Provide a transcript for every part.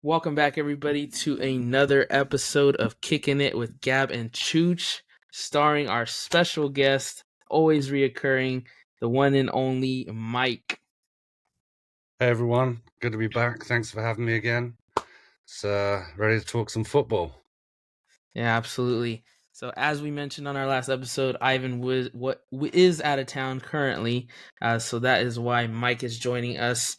Welcome back, everybody, to another episode of Kicking It with Gab and Chooch, starring our special guest, always reoccurring, the one and only Mike. Hey everyone, good to be back. Thanks for having me again. It's ready to talk some football. Yeah, absolutely. So, as we mentioned on our last episode, Ivan is out of town currently, so that is why Mike is joining us.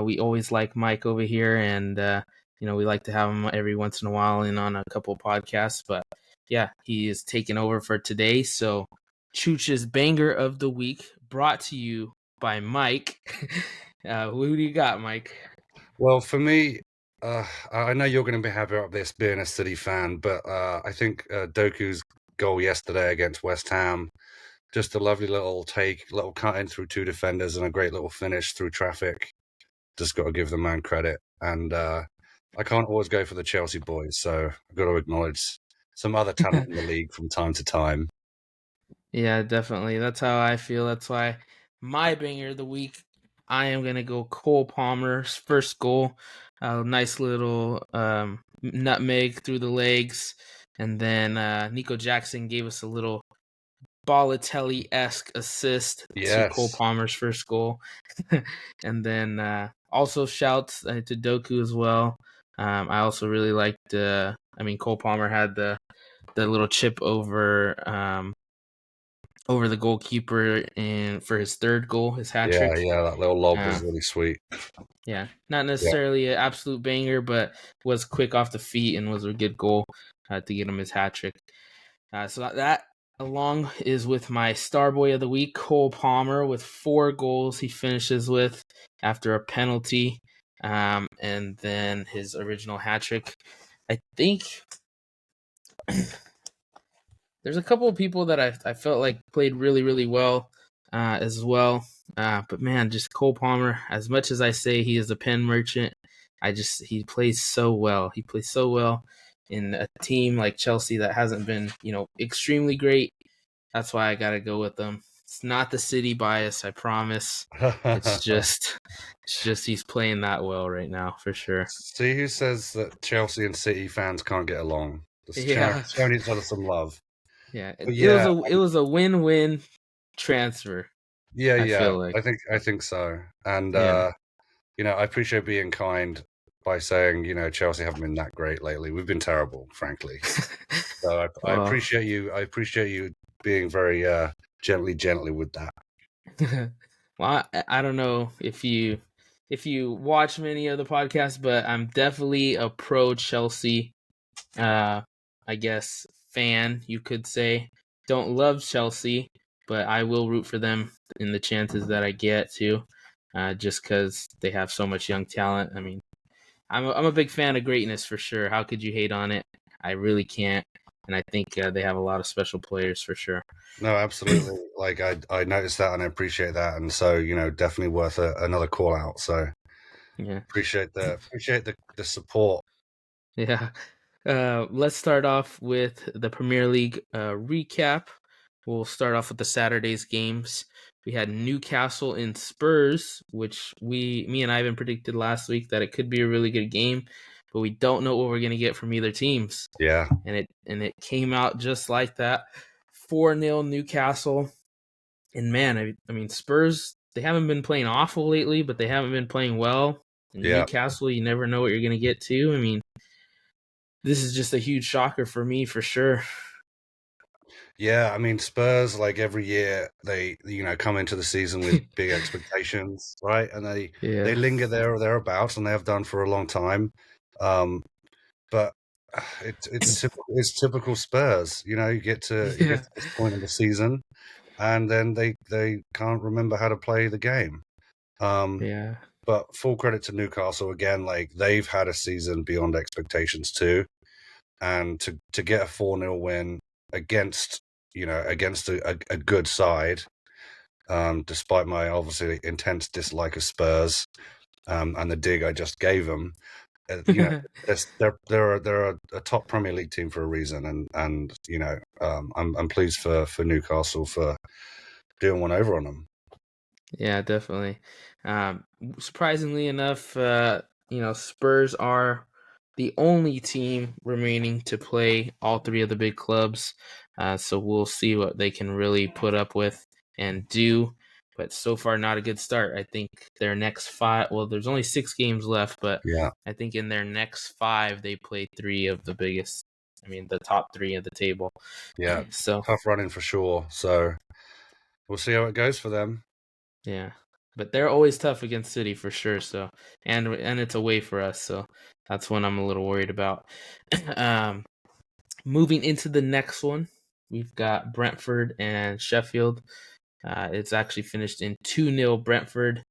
We always like Mike over here, and we like to have him every once in a while and on a couple of podcasts. But yeah, he is taking over for today. So, Chooch's banger of the week, brought to you by Mike. Who do you got, Mike? Well, for me, I know you're going to be happy about this being a City fan, but I think Doku's goal yesterday against West Ham, just a lovely little cut in through two defenders and a great little finish through traffic. Just got to give the man credit. And I can't always go for the Chelsea boys, so I've got to acknowledge some other talent in the league from time to time. Yeah, definitely. That's how I feel. That's why my banger of the week, I am going to go Cole Palmer's first goal. A nice little nutmeg through the legs. And then Nico Jackson gave us a little Balotelli-esque assist to Cole Yes. Palmer's first goal. And then also shouts to Doku as well. I also really liked, Cole Palmer had the little chip over the goalkeeper and for his third goal, his hat trick. Yeah, that little lob was really sweet. Yeah, not Yeah. necessarily an absolute banger, but was quick off the feet and was a good goal to get him his hat trick. So that along is with my star boy of the week, Cole Palmer, with 4 goals he finishes with after a penalty, and then his original hat trick. I think there's a couple of people that I felt like played really, really well as well. But man, just Cole Palmer, as much as I say he is a pen merchant, he plays so well. He plays so well in a team like Chelsea that hasn't been, extremely great. That's why I got to go with them. It's not the City bias, I promise. It's just he's playing that well right now for sure. See who says that Chelsea and City fans can't get along? Just Yeah, showing each other some love. yeah. But It was a win-win transfer. I feel like. I think so. And Yeah. I appreciate being kind by saying, Chelsea haven't been that great lately. We've been terrible, frankly. So I Well, appreciate you. I appreciate you being very gently with that. well, I don't know if you watch many of the podcasts, but I'm definitely a pro Chelsea, I guess, fan, you could say. Don't love Chelsea, but I will root for them in the chances that I get to, just because they have so much young talent. I mean, I'm a big fan of greatness for sure. How could you hate on it? I really can't, and I think they have a lot of special players for sure. No, absolutely. Like I noticed that and I appreciate that. And so, definitely worth another call out. So Yeah, appreciate the support. yeah. Let's start off with the Premier League recap. We'll start off with the Saturday's games. We had Newcastle and Spurs, which me and Ivan predicted last week that it could be a really good game, but we don't know what we're gonna get from either teams. Yeah. And it came out just like that, 4-0 Newcastle. And man, I mean Spurs, they haven't been playing awful lately, but they haven't been playing well. And Yeah. Newcastle, you never know what you're gonna get to. I mean, this is just a huge shocker for me for sure. Yeah, I mean Spurs, like every year they come into the season with big expectations, right? And they Yeah. linger there or thereabouts, and they have done for a long time. But it's typical Spurs. You get to this point in the season, and then they can't remember how to play the game. Yeah. But full credit to Newcastle again, like they've had a season beyond expectations too, and to get a 4-0 win against a good side, despite my obviously intense dislike of Spurs, and the dig I just gave them. They're a top Premier League team for a reason, and I'm pleased for Newcastle for doing one over on them. Yeah, definitely. Surprisingly enough, Spurs are the only team remaining to play all three of the big clubs. So we'll see what they can really put up with and do. But so far, not a good start. I think their next five, well, there's only 6 games left, but Yeah, I think in their next 5, they play 3 of the biggest, the top 3 of the table. yeah, So, tough running for sure. So we'll see how it goes for them. yeah. But they're always tough against City for sure. So, and it's away for us. So that's one I'm a little worried about. Moving into the next one, we've got Brentford and Sheffield. It's actually finished in 2-0 Brentford.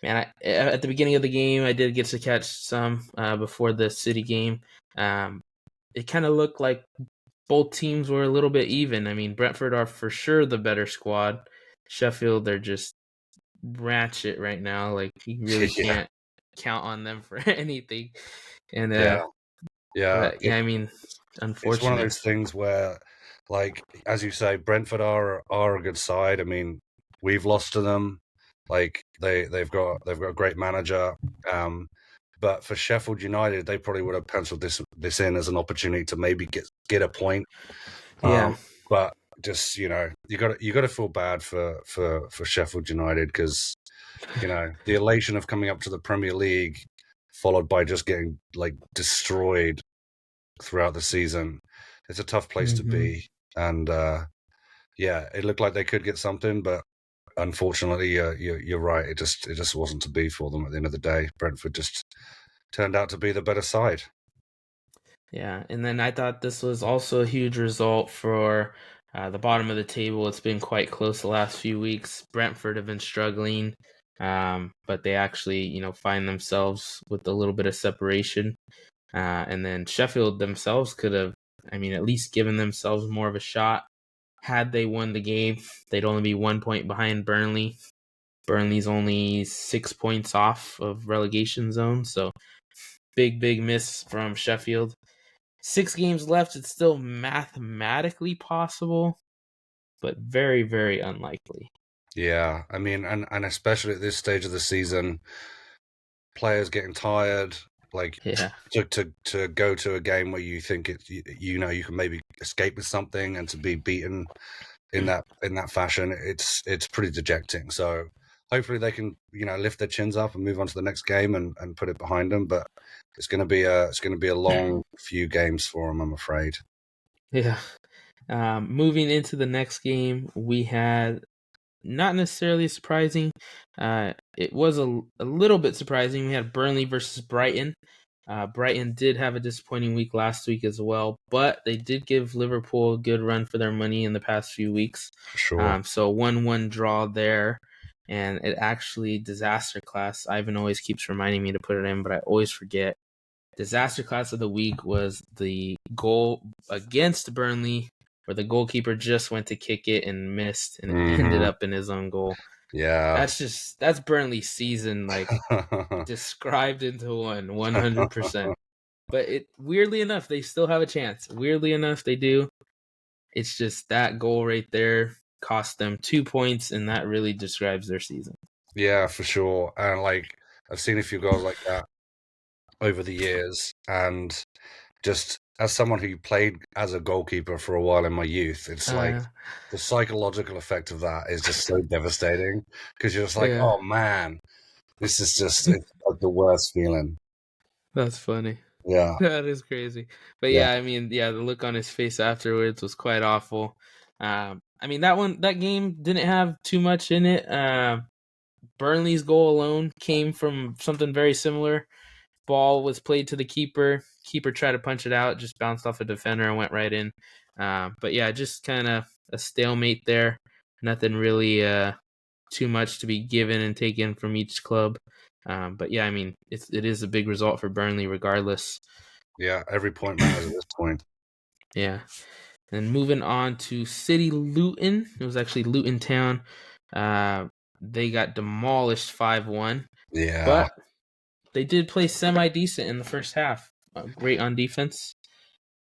Man, at the beginning of the game, I did get to catch some before the City game. It kind of looked like both teams were a little bit even. I mean, Brentford are for sure the better squad. Sheffield, they're just ratchet right now. Like, you really Yeah, can't count on them for anything. And yeah, yeah. but yeah, I mean, It's one of unfortunate. those things where, like as you say, Brentford are a good side. I mean, we've lost to them. Like they've got a great manager. But for Sheffield United, they probably would have penciled this in as an opportunity to maybe get a point. Yeah. But just you got to feel bad for Sheffield United because the elation of coming up to the Premier League, followed by just getting like destroyed throughout the season. It's a tough place to Mm-hmm. be, and yeah, it looked like they could get something, but unfortunately, you're right. It just wasn't to be for them at the end of the day. Brentford just turned out to be the better side. Yeah, and then I thought this was also a huge result for the bottom of the table. It's been quite close the last few weeks. Brentford have been struggling, but they actually, find themselves with a little bit of separation. And then Sheffield themselves could have, at least given themselves more of a shot. Had they won the game, they'd only be 1 point behind Burnley. Burnley's only 6 points off of relegation zone, so big miss from Sheffield. 6 games left. It's still mathematically possible, but very, very unlikely. Yeah, I mean, and especially at this stage of the season, players getting tired, like Yeah. to go to a game where you think you can maybe escape with something, and to be beaten in that fashion, it's pretty dejecting. So hopefully they can lift their chins up and move on to the next game and put it behind them. But it's gonna be a long few games for them, I'm afraid. Yeah. Moving into the next game, we had not necessarily surprising. It was a little bit surprising. We had Burnley versus Brighton. Brighton did have a disappointing week last week as well, but they did give Liverpool a good run for their money in the past few weeks. For sure. So 1-1 draw there. And it actually, disaster class. Ivan always keeps reminding me to put it in, but I always forget. Disaster class of the week was the goal against Burnley, where the goalkeeper just went to kick it and missed, and it ended Hmm. up in his own goal. Yeah. That's Burnley's season, like, described into 100%. But weirdly enough, they still have a chance. Weirdly enough, they do. It's just that goal right there cost them 2 points, and that really describes their season. Yeah, for sure. And like I've seen a few goals like that over the years, and just as someone who played as a goalkeeper for a while in my youth, it's like Uh, the psychological effect of that is just so devastating because you're just like, yeah, oh man, this is just it's like the worst feeling. that's funny. Yeah, That is crazy. But yeah, yeah, the look on his face afterwards was quite awful. That game didn't have too much in it. Burnley's goal alone came from something very similar. Ball was played to the keeper. Keeper tried to punch it out, just bounced off a defender and went right in. But yeah, just kind of a stalemate there. Nothing really too much to be given and taken from each club. But yeah, it is a big result for Burnley regardless. yeah. Every point matters at this point. Yeah. And moving on to City Luton. It was actually Luton Town. They got demolished 5-1, Yeah, but they did play semi decent in the first half. Great on defense.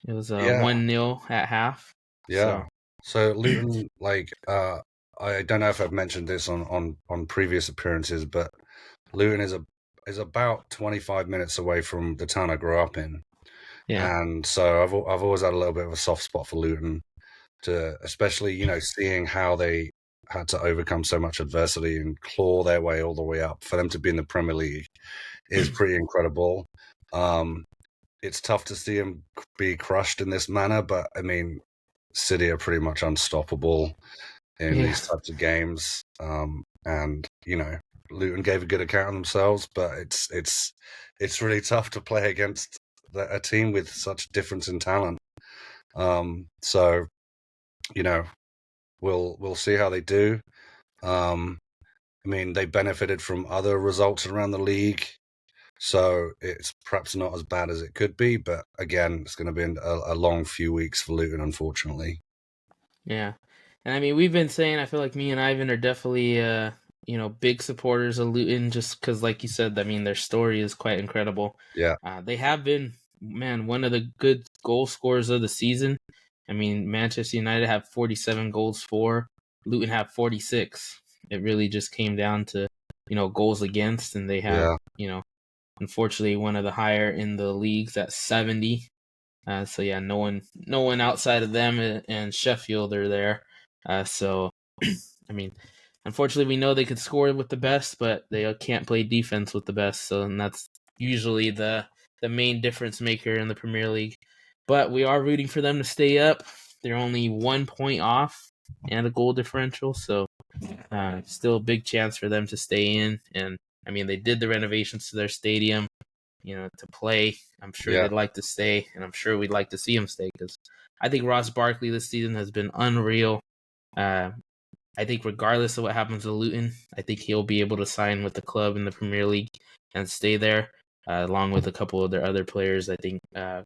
It was a yeah, 1-0 at half. yeah. So, So Luton, like, I don't know if I've mentioned this on previous appearances, but Luton about 25 minutes away from the town I grew up in, Yeah. and so I've always had a little bit of a soft spot for Luton, especially seeing how they had to overcome so much adversity and claw their way all the way up. For them to be in the Premier League is pretty incredible. It's tough to see them be crushed in this manner, but I mean, City are pretty much unstoppable in Yeah. these types of games. And Luton gave a good account of themselves, but it's really tough to play against a team with such difference in talent. So we'll see how they do. I mean, they benefited from other results around the league, so it's perhaps not as bad as it could be. But again, it's going to be a long few weeks for Luton, unfortunately. Yeah. And I mean, we've been saying, I feel like me and Ivan are definitely, big supporters of Luton just because, like you said, I mean, their story is quite incredible. Yeah, They have been, man, one of the good goal scorers of the season. I mean, Manchester United have 47 goals for, Luton have 46. It really just came down to, goals against, and they have, yeah, unfortunately, one of the higher in the leagues at 70. So yeah, no one outside of them and Sheffield are there. So I mean, unfortunately, we know they could score with the best, but they can't play defense with the best. So and that's usually the main difference maker in the Premier League. But we are rooting for them to stay up. They're only 1 point off and a goal differential, so still a big chance for them to stay in. And I mean, they did the renovations to their stadium, to play. I'm sure yeah, they'd like to stay, and I'm sure we'd like to see him stay because I think Ross Barkley this season has been unreal. Uh, I think regardless of what happens to Luton, I think he'll be able to sign with the club in the Premier League and stay there, along with a couple of their other players. I think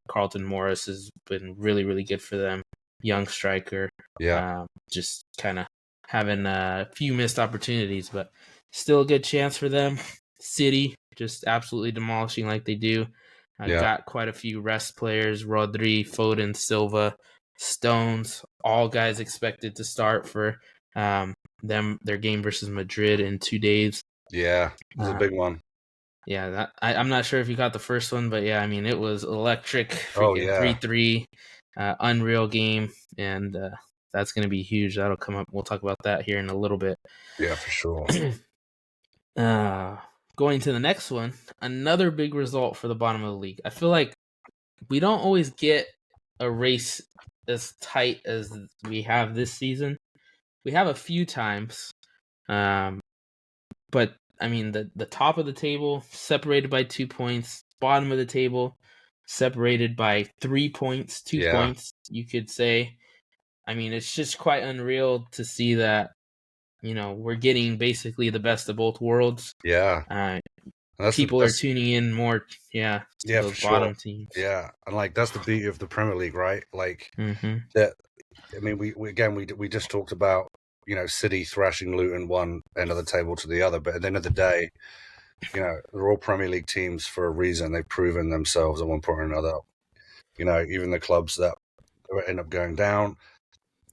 Carlton Morris has been really, really good for them. Young striker, yeah, just kind of having a few missed opportunities, but still a good chance for them. City just absolutely demolishing like they do. yeah, Got quite a few rest players: Rodri, Foden, Silva, Stones. All guys expected to start for their game versus Madrid in 2 days. yeah. It was a Uh, big one. yeah, I'm not sure if you got the first one, but yeah, I mean it was electric, Oh freaking yeah, 3-3, unreal game, and that's gonna be huge. That'll come up. We'll talk about that here in a little bit. yeah, for sure. uh, Going to the next one, another big result for the bottom of the league. I feel like we don't always get a race as tight as we have this season. We have a few times, um, but I mean the top of the table separated by 2 points, bottom of the table separated by 3 points, two Yeah, points, you could say. I mean, it's just quite unreal to see that we're getting basically the best of both worlds. yeah. Uh, That's the People are that's tuning in more, yeah, to yeah, for those sure. bottom teams. Yeah, and like that's the beauty of the Premier League, right? Like Hmm. that. I mean, we again we just talked about City thrashing Luton one end of the table to the other, but at the end of the day, they're all Premier League teams for a reason. They've proven themselves at one point or another. Even the clubs that end up going down,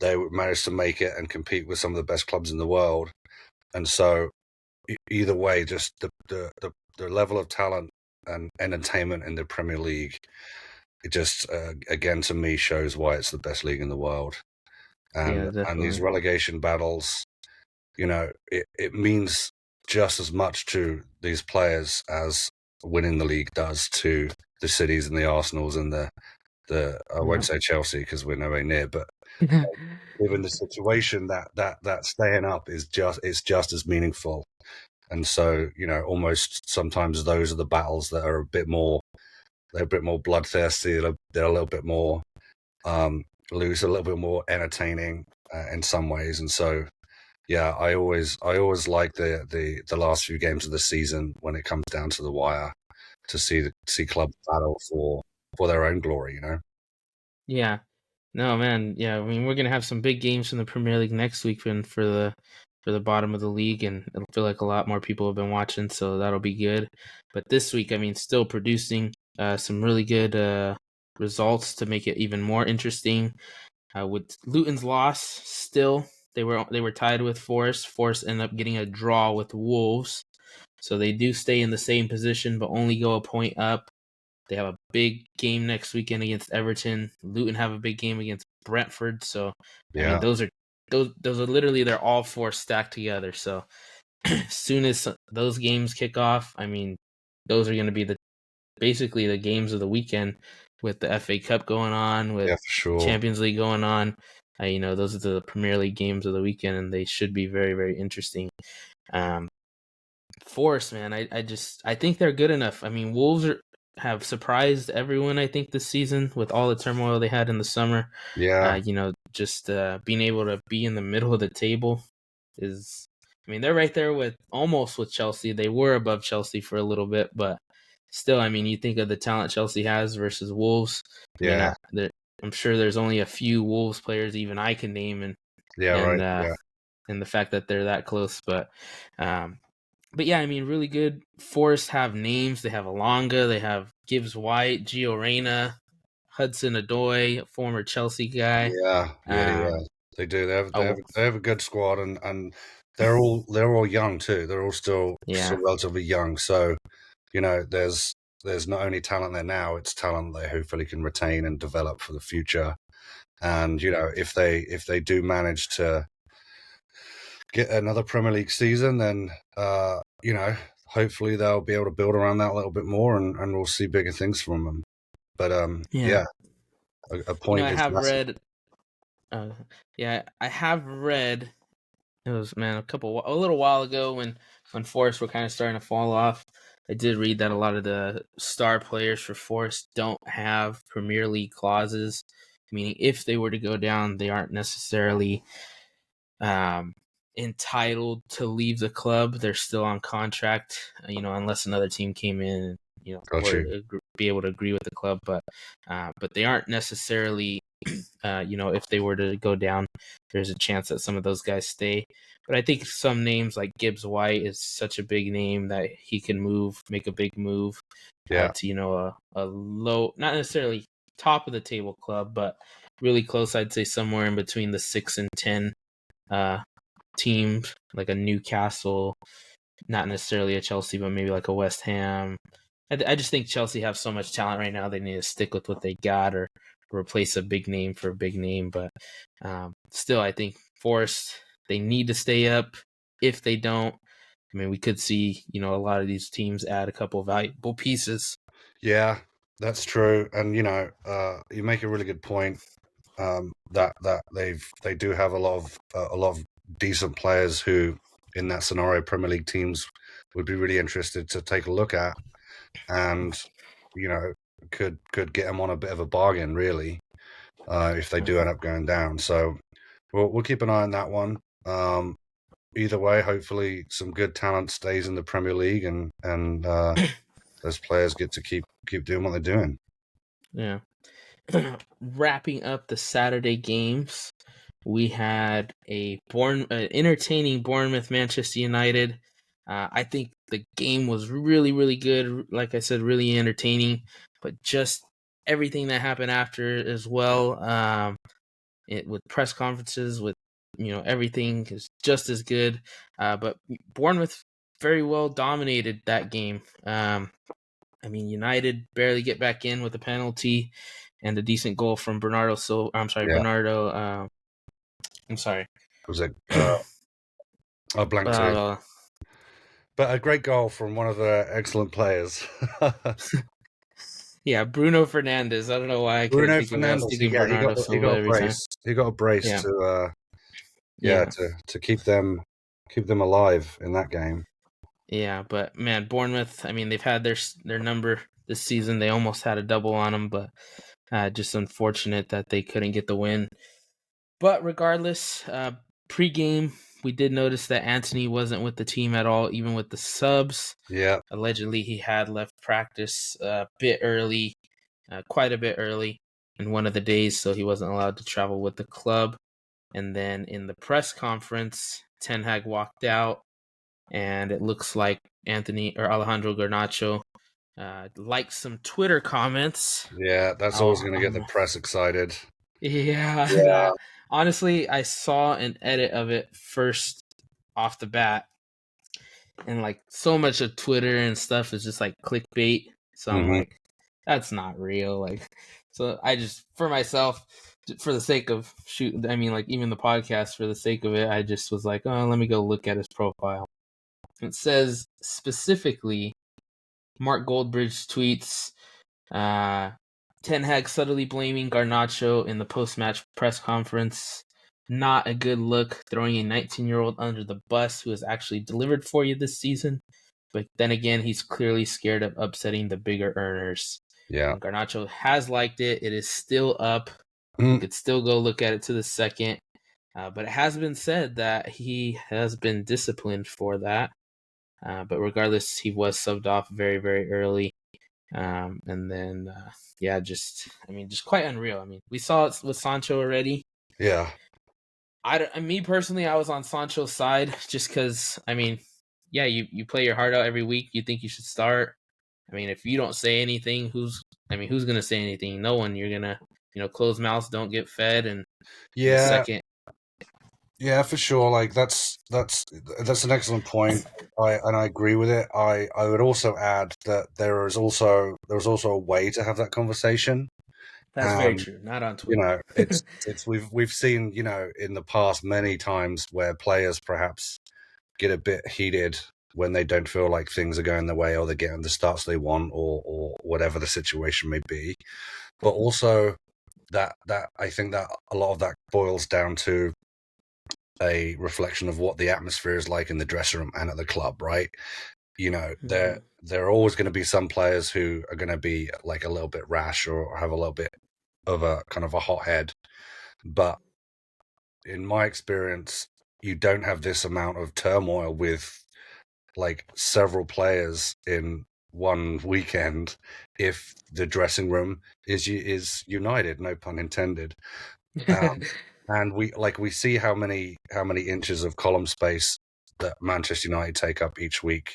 they managed to make it and compete with some of the best clubs in the world. And so, either way, just the level of talent and entertainment in the Premier League, it just again to me shows why it's the best league in the world. Yeah, And these definitely. relegation battles, it means just as much to these players as winning the league does to the Cities and the Arsenals and the I won't Yeah. say Chelsea because we're nowhere near, but given the situation that staying up is just as meaningful. And so, almost sometimes those are the battles that are they're a bit more bloodthirsty. They're a little bit more loose, a little bit more entertaining in some ways. And so, yeah, I always like the last few games of the season when it comes down to the wire to see clubs battle for their own glory. Yeah. No, man. Yeah, I mean, we're gonna have some big games from the Premier League next week for the bottom of the league, and it'll feel like a lot more people have been watching, so that'll be good. But this week, I mean, still producing some really good results to make it even more interesting. With Luton's loss, still they were tied with Forest. Forest ended up getting a draw with Wolves. So they do stay in the same position, but only go a point up. They have a big game next weekend against Everton. Luton have a big game against Brentford. So, I mean, Yeah. those are literally, they're all four stacked together. So as soon as those games kick off, I mean, those are going to be basically the games of the weekend, with the FA Cup going on, with Yeah, for sure. Champions League going on. Those are the Premier League games of the weekend, and they should be very, very interesting. Forest, man, I think they're good enough. I mean, have surprised everyone, I think, this season with all the turmoil they had in the summer. Yeah. Just being able to be in the middle of the table is, I mean, they're right there almost with Chelsea. They were above Chelsea for a little bit, but still, I mean, you think of the talent Chelsea has versus Wolves. I mean, Yeah. I'm sure there's only a few Wolves players even I can name, Yeah, and right. Yeah. and the fact that they're that close, but yeah, I mean, really good. Forest have names. They have Alonga. They have Gibbs White, Gio Reyna, Hudson Odoi, former Chelsea guy. Yeah. Yeah, yeah. Um, They do. oh They have a good squad, and they're all young too. They're all still yeah, relatively young. So, there's not only talent there now, it's talent they hopefully can retain and develop for the future. And, if they do manage to get another Premier League season, then hopefully they'll be able to build around that a little bit more, and we'll see bigger things from them. But yeah. yeah, a point I is have massive. read. Yeah, I have read. It was, man, a little while ago when Forest were kind of starting to fall off. I did read that a lot of the star players for Forest don't have Premier League clauses, meaning if they were to go down, they aren't necessarily um, entitled to leave the club. They're still on contract, unless another team came in and Got were you. be able to agree with the club. But they aren't necessarily, if they were to go down, there's a chance that some of those guys stay. But I think some names like Gibbs White is such a big name that he can make a big move Yeah, to a low, not necessarily top of the table club, but really close. I'd say somewhere in between the 6 and 10 uh, teams, like a Newcastle, not necessarily a Chelsea, but maybe like a West Ham. I just think Chelsea have so much talent right now. They need to stick with what they got, or replace a big name for a big name. But still, I think Forest, they need to stay up. If they don't, I mean, we could see, a lot of these teams add a couple valuable pieces. yeah, that's true. And you make a really good point. That they do have a lot of decent players who, in that scenario, Premier League teams would be really interested to take a look at, and you know could get them on a bit of a bargain, really, if they do end up going down. So we'll keep an eye on that one. Either way, hopefully some good talent stays in the Premier League, and those players get to keep doing what they're doing. Yeah. Wrapping up the Saturday games, we had entertaining Bournemouth Manchester United. I think the game was really, really good. Like I said, really entertaining, but just everything that happened after as well. With press conferences, with everything is just as good. But Bournemouth very well dominated that game. I mean, United barely get back in with a penalty and a decent goal from Bernardo. I'm sorry, Yeah, Bernardo. I'm sorry. was a a blank too, Uh, but a great goal from one of the excellent players. yeah, Bruno Fernandez. I don't know why I couldn't Bruno think of it. I was Fernandes, thinking Bernardo he Silva got a every time. brace. He got a brace Yeah, to yeah, to keep them alive in that game. yeah. But man, Bournemouth. I mean, they've had their number this season. They almost had a double on them, but just unfortunate that they couldn't get the win. But regardless, pre-game, we did notice that Anthony wasn't with the team at all, even with the subs. Yeah, Allegedly, he had left practice a bit early, quite a bit early in one of the days, so he wasn't allowed to travel with the club. And then in the press conference, Ten Hag walked out, and it looks like Anthony or Alejandro Garnacho liked some Twitter comments. yeah, that's always I'll, going to get the I'm press excited. Yeah, Yeah, that honestly, I saw an edit of it first off the bat, and like so much of Twitter and stuff is just like clickbait. So I'm Hmm. like, that's not real. Like, so I just for myself, for the sake of shoot, I mean, like even the podcast for the sake of it, I just was like, oh, let me go look at his profile. It says specifically, Mark Goldbridge tweets, uh, Ten Hag subtly blaming Garnacho in the post-match press conference. Not a good look, throwing a 19-year-old under the bus who has actually delivered for you this season. But then again, he's clearly scared of upsetting the bigger earners. Yeah. And Garnacho has liked it. It is still up. You Mm. could still go look at it to the second. But it has been said that he has been disciplined for that. But regardless, he was subbed off very, very early. And then, just quite unreal. I mean, we saw it with Sancho already. Yeah. Me personally, I was on Sancho's side just because, I mean, yeah, you play your heart out every week. You think you should start. I mean, if you don't say anything, who's going to say anything? No one. You're going to, closed mouths don't get fed. And in the Yeah. second, Yeah, for sure. Like that's an excellent point. I agree with it. I would also add that there's also a way to have that conversation. that's very And true. Not on you Twitter. know, it's we've seen, in the past many times where players perhaps get a bit heated when they don't feel like things are going their way, or they're getting the starts they want, or whatever the situation may be. But also that I think that a lot of that boils down to a reflection of what the atmosphere is like in the dressing room and at the club, right? Mm-hmm. There are always going to be some players who are going to be like a little bit rash or have a little bit of a kind of a hot head. But in my experience, you don't have this amount of turmoil with like several players in one weekend if the dressing room is united, no pun intended. Um, and we see how many inches of column space that Manchester United take up each week,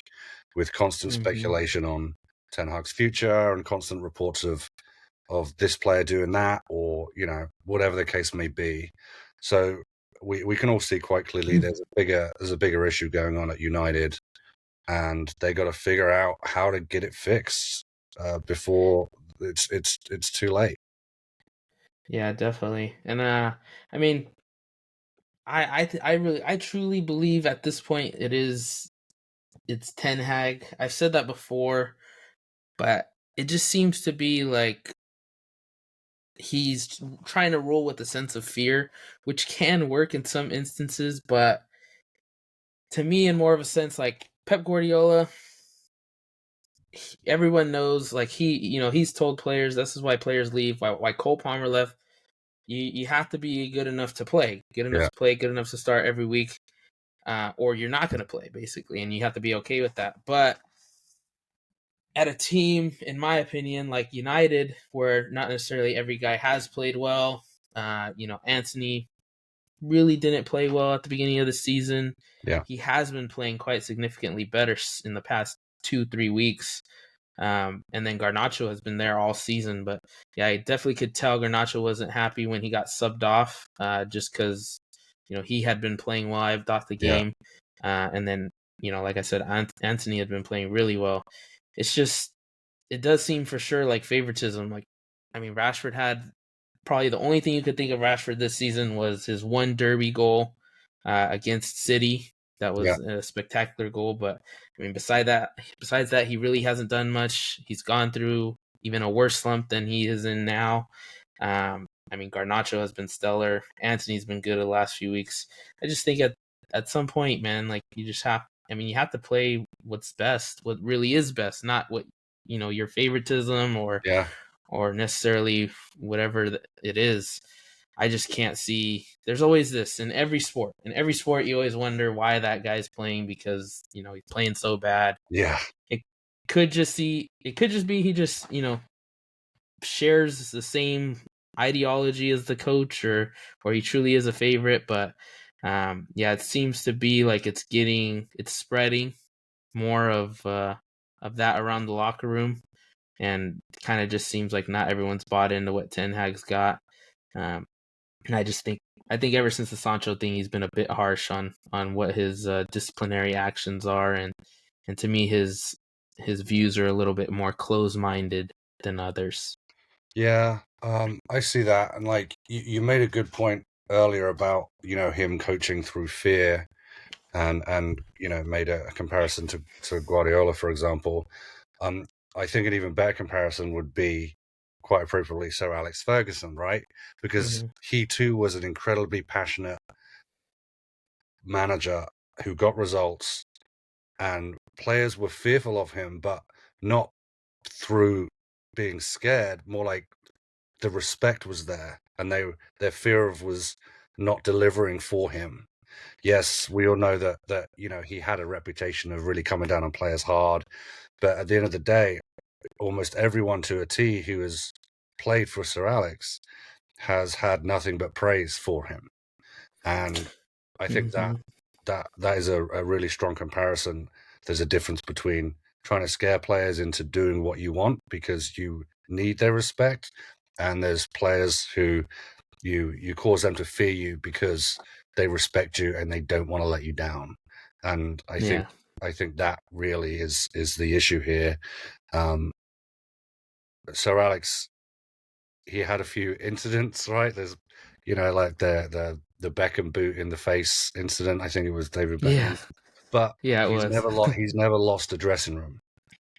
with constant Mm-hmm. speculation on Ten Hag's future and constant reports of this player doing that, or whatever the case may be. So we can all see quite clearly there's a bigger issue going on at United, and they got to figure out how to get it fixed before it's too late. Yeah, definitely. And I mean, I truly believe at this point it's Ten Hag. I've said that before, but it just seems to be like he's trying to roll with a sense of fear, which can work in some instances, but to me, in more of a sense, like Pep Guardiola, everyone knows, like he's told players this is why players leave, why Cole Palmer left. You have to be good enough to play, Yeah, good enough to start every week, or you're not going to play basically, and you have to be okay with that. But at a team, in my opinion, like United, where not necessarily every guy has played well, Anthony really didn't play well at the beginning of the season. yeah, He has been playing quite significantly better in the past 2-3 weeks. And then Garnacho has been there all season, but yeah, I definitely could tell Garnacho wasn't happy when he got subbed off, just because he had been playing well. I thought the yeah, game, and then like I said, Anthony had been playing really well. It's just it does seem for sure like favoritism. Like, I mean, Rashford had probably the only thing you could think of Rashford this season was his one derby goal against City. That yeah, was a spectacular goal, but I mean, besides that, he really hasn't done much. He's gone through even a worse slump than he is in now. I mean, Garnacho has been stellar. Anthony's been good the last few weeks. I just think at some point, man, like you just have. I mean, you have to play what's best, what really is best, not what your favoritism yeah, or necessarily whatever it is. I just can't see. There's always this in every sport. In every sport, you always wonder why that guy's playing because he's playing so bad. yeah, It It could just be he just shares the same ideology as the coach, or he truly is a favorite. But yeah, it seems to be like it's spreading more of that around the locker room, and kind of just seems like not everyone's bought into what Ten Hag's got. And I think ever since the Sancho thing, he's been a bit harsh on what his disciplinary actions are, and and to me, his views are a little bit more close-minded than others. Yeah, I see that, and like you made a good point earlier about him coaching through fear, and made a comparison to Guardiola, for example. Um, I think an even better comparison would be quite appropriately Sir Alex Ferguson, right? Because Mm-hmm. he too was an incredibly passionate manager who got results, and players were fearful of him, but not through being scared, more like the respect was there, and their fear of was not delivering for him. Yes, we all know that he had a reputation of really coming down on players hard, but at the end of the day, almost everyone to a T who has played for Sir Alex has had nothing but praise for him, and I think Mm-hmm. that is a really strong comparison. There's a difference between trying to scare players into doing what you want because you need their respect, and there's players who you cause them to fear you because they respect you and they don't want to let you down. And Yeah. I think that really is the issue here. Um, Sir Alex, he had a few incidents, right? There's, like the Beckham boot in the face incident. I think it was David Yeah. Beckham, but Yeah, it he's was. never lost a dressing room.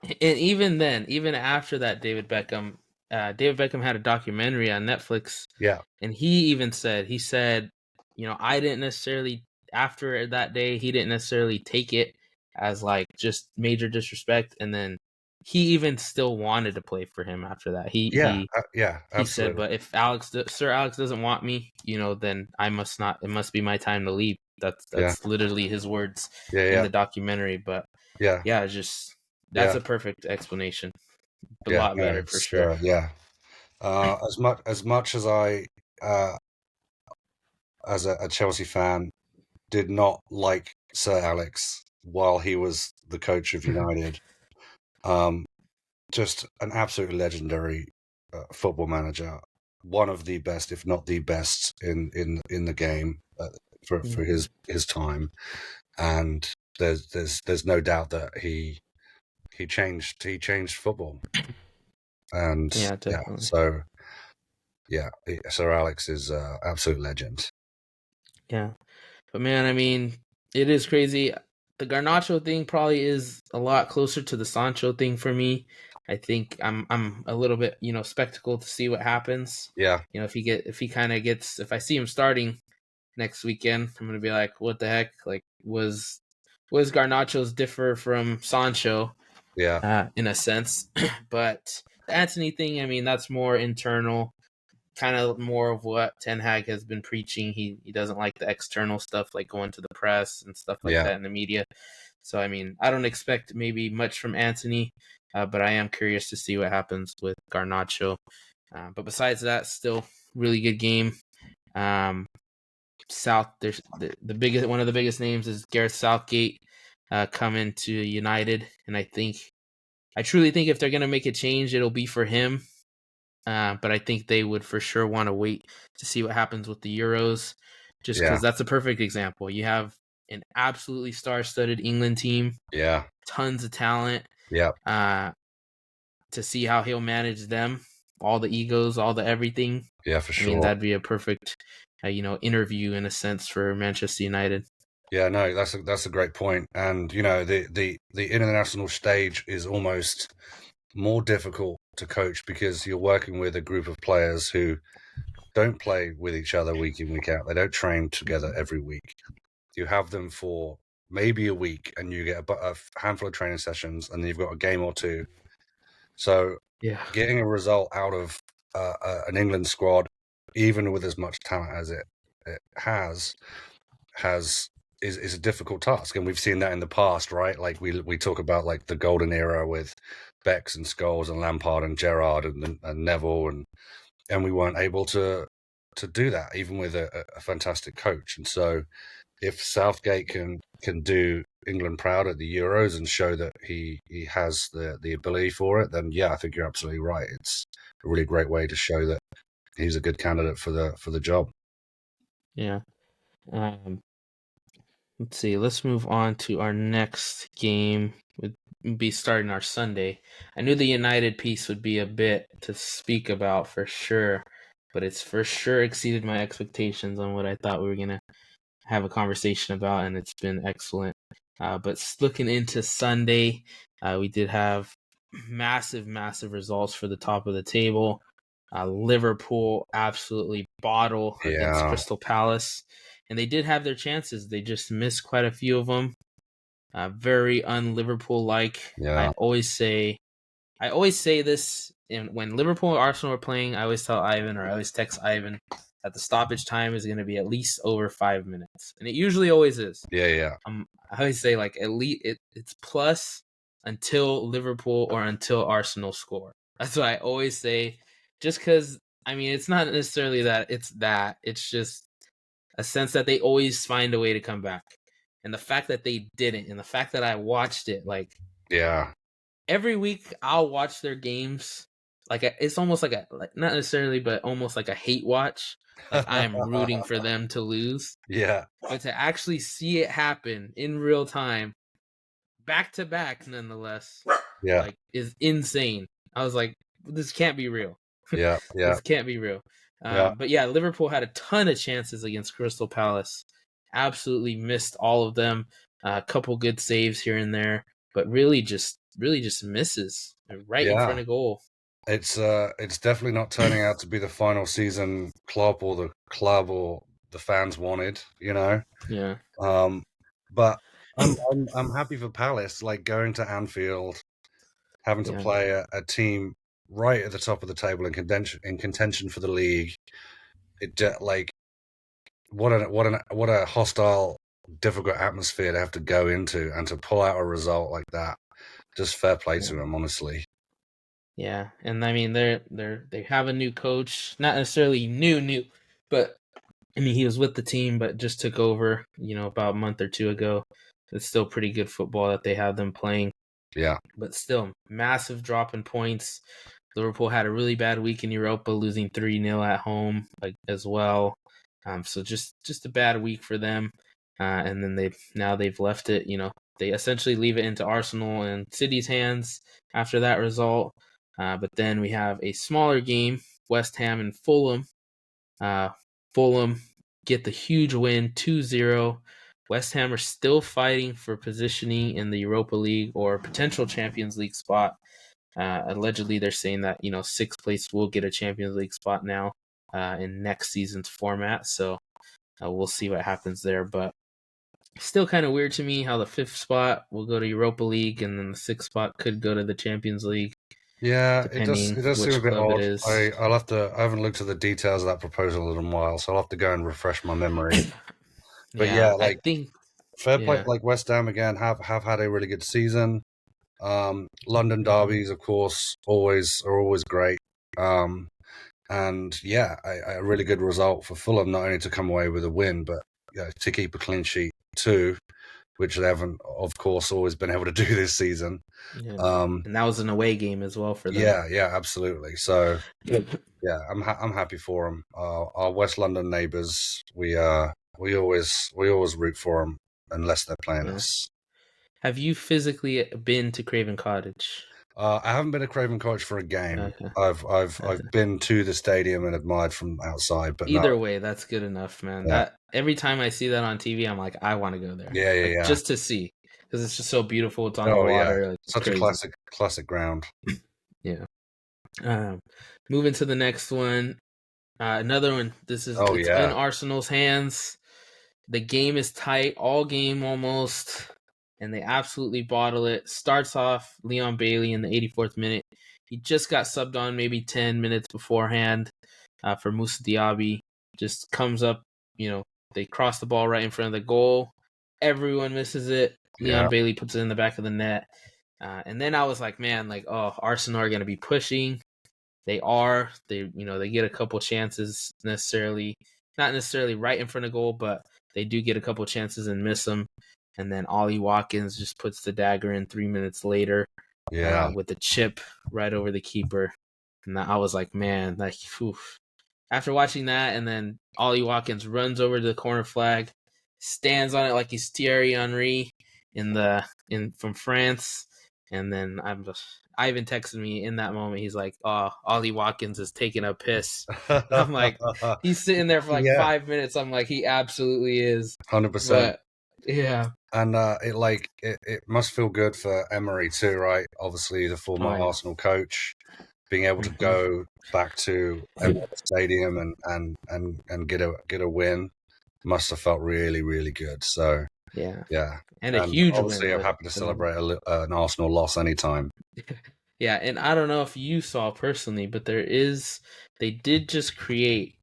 And even then, even after that, David Beckham had a documentary on Netflix, Yeah, and he said, I didn't necessarily, after that day, he didn't necessarily take it as like just major disrespect, and then he even still wanted to play for him after that. yeah, He said, absolutely. but if Sir Alex doesn't want me, then I must not. It must be my time to leave. Yeah, That's literally his words yeah, in yeah, the documentary. But yeah, yeah, it's just that's yeah, a perfect explanation. A yeah. lot No, better for it's sure. yeah. As much as I, as a Chelsea fan, did not like Sir Alex while he was the coach of United. Um, just an absolutely legendary football manager, one of the best, if not the best, in the game for Hmm. his time. And there's no doubt that he changed football. And Yeah, yeah, definitely. so yeah, Sir Alex is absolute legend. Yeah, but man, I mean, it is crazy. The Garnacho thing probably is a lot closer to the Sancho thing for me. I think I'm a little bit spectacle to see what happens. Yeah, If I see him starting next weekend, I'm gonna be like, what the heck? Like, was Garnacho's differ from Sancho yeah, in a sense? But the Anthony thing, I mean, that's more internal, kind of more of what Ten Hag has been preaching. He doesn't like the external stuff, like going to the press and stuff like yeah, that in the media. So I mean, I don't expect maybe much from Anthony, but I am curious to see what happens with Garnacho. But besides that, still really good game. Um, South, there's the biggest one of the biggest names is Gareth Southgate coming to United, and I truly think if they're gonna make a change, it'll be for him. But I think they would for sure want to wait to see what happens with the Euros, just yeah, because that's a perfect example. You have an absolutely star-studded England team, yeah, tons of talent. yeah, Uh, to see how he'll manage them, all the egos, all the everything. yeah, for I mean, sure. that'd be a perfect, interview in a sense for Manchester United. Yeah, no, that's a great point. And the international stage is almost more difficult to coach because you're working with a group of players who don't play with each other week in, week out. They don't train together Mhm. every week. You have them for maybe a week and you get a handful of training sessions and then you've got a game or two. So Yeah, getting a result out of an England squad, even with as much talent as it has is a difficult task, and we've seen that in the past, right? Like we talk about like the golden era with Becks and Scholes and Lampard and Gerrard and Neville, and we weren't able to do that even with a fantastic coach. And so if Southgate can do England proud at the Euros and show that he has the ability for it, then yeah, I think you're absolutely right. It's a really great way to show that he's a good candidate for the job. yeah. Um, Let's see. Let's move on to our next game. Would be starting our Sunday. I knew the United piece would be a bit to speak about for sure, but it's for sure exceeded my expectations on what I thought we were gonna have a conversation about, and it's been excellent. But looking into Sunday, we did have massive results for the top of the table. Liverpool absolutely bottle against Yeah, Crystal Palace, and they did have their chances. They just missed quite a few of them. Very un-Liverpool like. yeah, I always say this, and when Liverpool and Arsenal are playing, I always tell Ivan, or I always text Ivan, that the stoppage time is going to be at least over 5 minutes, and it usually always is. yeah. I always say like at least it's plus until Liverpool or until Arsenal score. That's what I always say. Just because I mean, it's not necessarily that it's that. It's just a sense that they always find a way to come back, and the fact that they didn't, and the fact that I watched it, like Yeah, every week I'll watch their games. Like it's almost like not necessarily, but almost like a hate watch. Like I am rooting for them to lose, yeah, but to actually see it happen in real time, back to back, nonetheless, yeah, like is insane. I was like, this can't be real. yeah, yeah, This can't be real. yeah, But yeah, Liverpool had a ton of chances against Crystal Palace. Absolutely missed all of them. A couple good saves here and there, but really just misses right in front yeah. of goal. It's definitely not turning out to be the final season Klopp or the club or the fans wanted, you know. Yeah, But I'm happy for Palace, like going to Anfield, having to yeah, play a team right at the top of the table in contention for the league. Like what a hostile, difficult atmosphere to have to go into and to pull out a result like that. Just fair play yeah. to him, honestly. Yeah, and I mean they have a new coach, not necessarily new, but I mean he was with the team, but just took over, about a month or two ago. It's still pretty good football that they have them playing, Yeah, but still massive drop in points. Liverpool had a really bad week in Europa, losing 3-0 at home, like as well. So just a bad week for them. And then they've left it. They essentially leave it into Arsenal and City's hands after that result. But then we have a smaller game, West Ham and Fulham. Uh, Fulham get the huge win, 2-0. West Ham are still fighting for positioning in the Europa League or potential Champions League spot. Allegedly, they're saying that sixth place will get a Champions League spot now in next season's format. So we'll see what happens there. But still kind of weird to me how the fifth spot will go to Europa League and then the sixth spot could go to the Champions League, yeah. It does. depending It does seem a which bit club it odd. is. I'll have to. I haven't looked at the details of that proposal in a while, so I'll have to go and refresh my memory. But yeah, Yeah, I like think. fair play. Yeah, Like West Ham again have had a really good season. London hmm derbies, of course, always great. Um, and yeah, a really good result for Fulham, not only to come away with a win, but to keep a clean sheet too, which they haven't, of course, always been able to do this season. yeah, Um, and that was an away game as well for them. yeah, absolutely. So yeah, I'm happy for them. Our West London neighbours, we always root for them unless they're playing Yeah. us. Have you physically been to Craven Cottage? I haven't been a Craven Cottage for a game. Okay. I've been to the stadium and admired from outside, but no. Either way, that's good enough, man. Yeah, That every time I see that on TV, I'm like, I want to go there, yeah, yeah, like yeah. just to see, because it's just so beautiful. It's on the Oh yeah, water, like it's such a crazy. classic ground. Yeah. Um, Moving to the next one, another one. Oh It's in yeah, Arsenal's hands. The game is tight, all game almost, and they absolutely bottle it. Starts off Leon Bailey in the 84th minute. He just got subbed on maybe 10 minutes beforehand for Moussa Diaby. Just comes up, they cross the ball right in front of the goal. Everyone misses it. yeah, Leon Bailey puts it in the back of the net. And then I was like, man, like, oh, Arsenal are going to be pushing. They are. They get a couple chances not necessarily right in front of goal, but they do get a couple chances and miss them. And then Ollie Watkins just puts the dagger in 3 minutes later yeah, with a chip right over the keeper. And I was like, man, like, oof. After watching that, and then Ollie Watkins runs over to the corner flag, stands on it like he's Thierry Henry from France. And then Ivan texted me in that moment. He's like, "Oh, Ollie Watkins is taking a piss," and I'm like, he's sitting there for like Yeah, 5 minutes. I'm like, he absolutely is. 100%. But yeah, And it must feel good for Emery too, right? Obviously, the former oh yeah. Arsenal coach, being able to Mm-hmm. go back to Emirates Stadium and get a win must have felt really, really good. So Yeah, yeah, and a and huge obviously, win. I'm happy to celebrate an Arsenal loss anytime. Yeah, and I don't know if you saw personally, but they did just create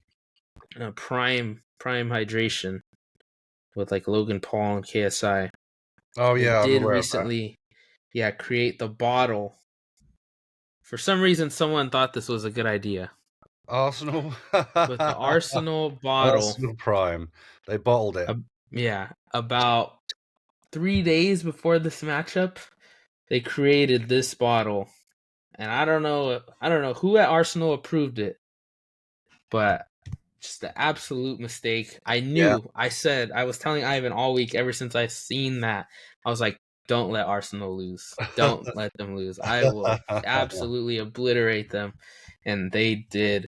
a prime hydration with like Logan Paul and KSI. Oh They yeah, I'm did aware of that. recently, yeah, create the bottle. For some reason, someone thought this was a good idea. Arsenal, But the Arsenal bottle, Arsenal Prime, they bottled it. uh, yeah, about 3 days before this matchup, they created this bottle, and I don't know who at Arsenal approved it, but just the absolute mistake. Yeah, I was telling Ivan all week ever since I seen that. I was like, don't let Arsenal lose. Don't let them lose. I will absolutely obliterate them. And they did.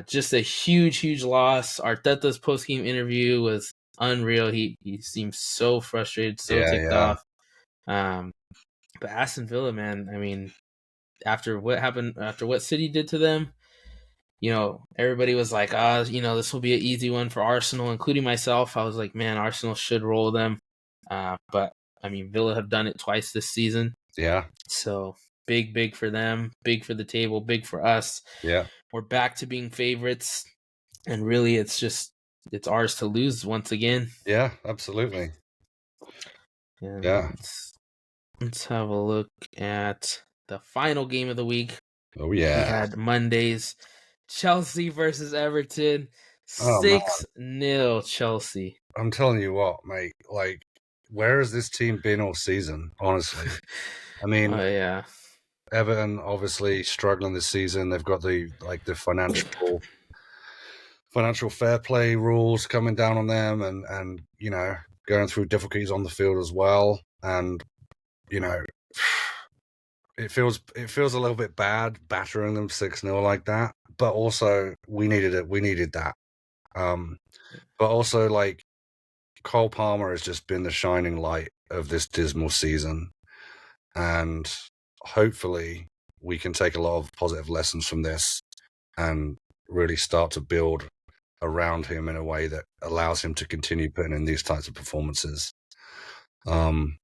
Just a huge loss. Arteta's post game interview was unreal. He seemed so frustrated, so yeah, ticked yeah, off. Um, but Aston Villa, man, I mean, after what City did to them, everybody was like, this will be an easy one for Arsenal, including myself. I was like, man, Arsenal should roll them. But I mean, Villa have done it twice this season. yeah, So big for them, big for the table, big for us. yeah, We're back to being favorites. And really, it's ours to lose once again. yeah, absolutely. And Yeah. let's have a look at the final game of the week. Oh We yeah. had Mondays, Chelsea versus Everton, Oh man, 6-0 Chelsea. I'm telling you what, mate. Like, where has this team been all season? Honestly, I mean, Oh yeah, Everton obviously struggling this season. They've got the financial fair play rules coming down on them, and going through difficulties on the field as well. And you know, it feels a little bit bad battering them 6-0 like that. But also, we needed it. We needed that. But also, like, Cole Palmer has just been the shining light of this dismal season, and hopefully we can take a lot of positive lessons from this and really start to build around him in a way that allows him to continue putting in these types of performances. Um,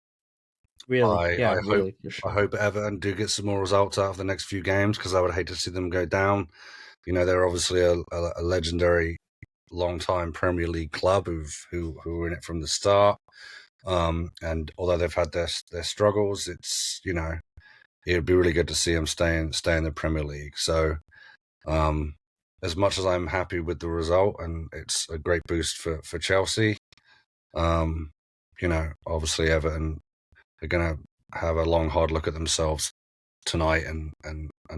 really, I yeah, I hope really for I sure. hope Everton do get some more results out of the next few games, because I would hate to see them go down. They're obviously a legendary long-time Premier League club who were in it from the start. And although they've had their struggles, it would be really good to see them stay in the Premier League. So, as much as I'm happy with the result, and it's a great boost for Chelsea, um, obviously Everton are going to have a long, hard look at themselves tonight, and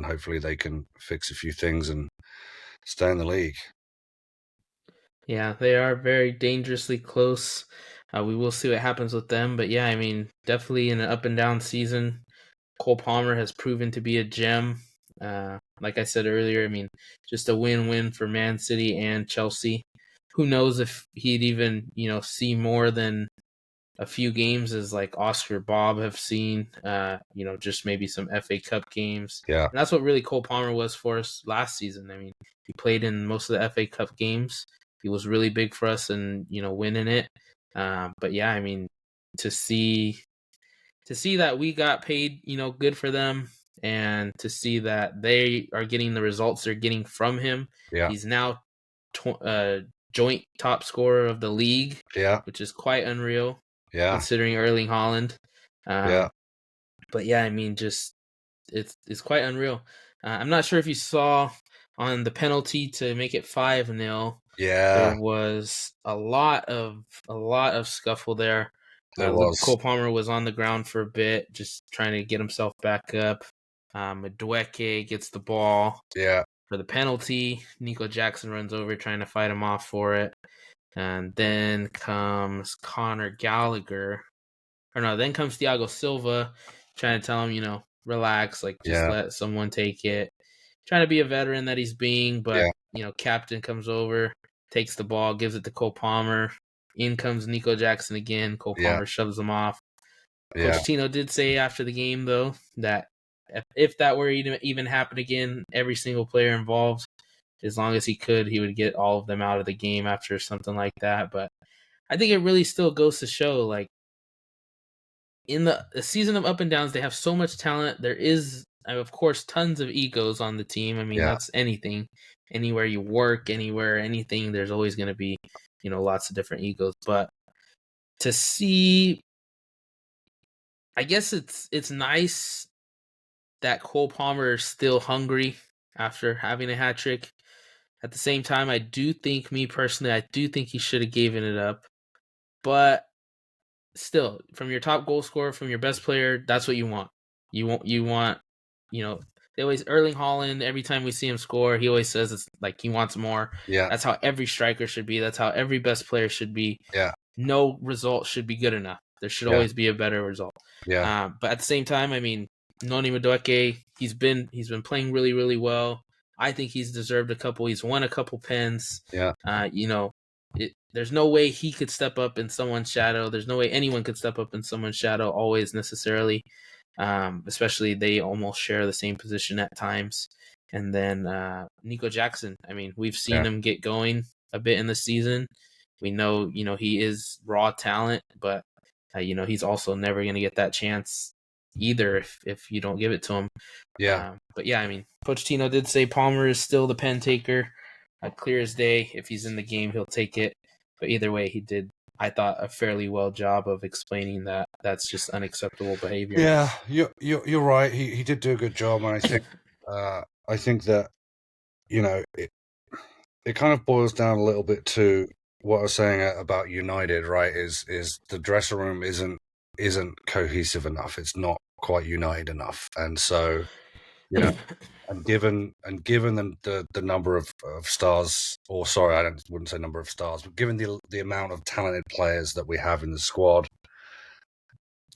hopefully they can fix a few things and stay in the league. Yeah, they are very dangerously close. We will see what happens with them, but yeah, I mean, definitely in an up and down season, Cole Palmer has proven to be a gem. Like I said earlier, I mean, just a win-win for Man City and Chelsea. Who knows if he'd even, see more than a few games as like Oscar Bob have seen, just maybe some FA Cup games. Yeah, And that's what really Cole Palmer was for us last season. I mean, he played in most of the FA Cup games. He was really big for us and, winning it. But yeah, I mean, to see that we got paid, good for them, and to see that they are getting the results they're getting from him. yeah, He's now joint top scorer of the league, yeah, which is quite unreal yeah, considering Erling Haaland. yeah, But yeah, I mean, just it's quite unreal. I'm not sure if you saw on the penalty to make it 5-0. There yeah. was a lot of scuffle there. There Luke was. Cole Palmer was on the ground for a bit, just trying to get himself back up. Madueke gets the ball Yeah, for the penalty. Nico Jackson runs over trying to fight him off for it. And then comes Conor Gallagher. Or no, then comes Thiago Silva trying to tell him, relax, like just Yeah. let someone take it. Trying to be a veteran that he's being, but, Yeah. captain comes over, takes the ball, gives it to Cole Palmer. In comes Nico Jackson again. Cole Yeah. Palmer shoves him off. Yeah. Pochettino did say after the game, though, that if that were to even happen again, every single player involved, as long as he could, he would get all of them out of the game after something like that. But I think it really still goes to show, like, in the season of up and downs, they have so much talent. There is, of course, tons of egos on the team. I mean, Yeah. that's anything. Anywhere you work, anywhere, anything, there's always going to be, lots of different egos. But to see, I guess it's nice that Cole Palmer is still hungry after having a hat trick. At the same time, I do think, me personally, I do think he should have given it up. But still, from your top goal scorer, from your best player, that's what you want. You want, you know, they always Erling Haaland, every time we see him score, he always says it's like he wants more. Yeah. That's how every striker should be. That's how every best player should be. Yeah. No result should be good enough. There should Yeah. always be a better result. Yeah. But at the same time, I mean, Noni Madueke, he's been playing really, really well. I think he's deserved a couple. He's won a couple pens. Yeah. There's no way he could step up in someone's shadow. There's no way anyone could step up in someone's shadow always necessarily. Especially they almost share the same position at times. And then Nico Jackson. I mean, we've seen him get going a bit in the season. We know, he is raw talent, but he's also never going to get that chance either if you don't give it to him. Yeah. But yeah, I mean, Pochettino did say Palmer is still the pen taker. Clear as day. If he's in the game, he'll take it. But either way, he did, I thought, a fairly well job of explaining that that's just unacceptable behavior. Yeah, you're right. He did do a good job, and I think that it kind of boils down a little bit to what I was saying about United, right? Is the dressing room isn't cohesive enough. It's not quite united enough, and so and given them the number of stars, or sorry, wouldn't say number of stars, but given the amount of talented players that we have in the squad,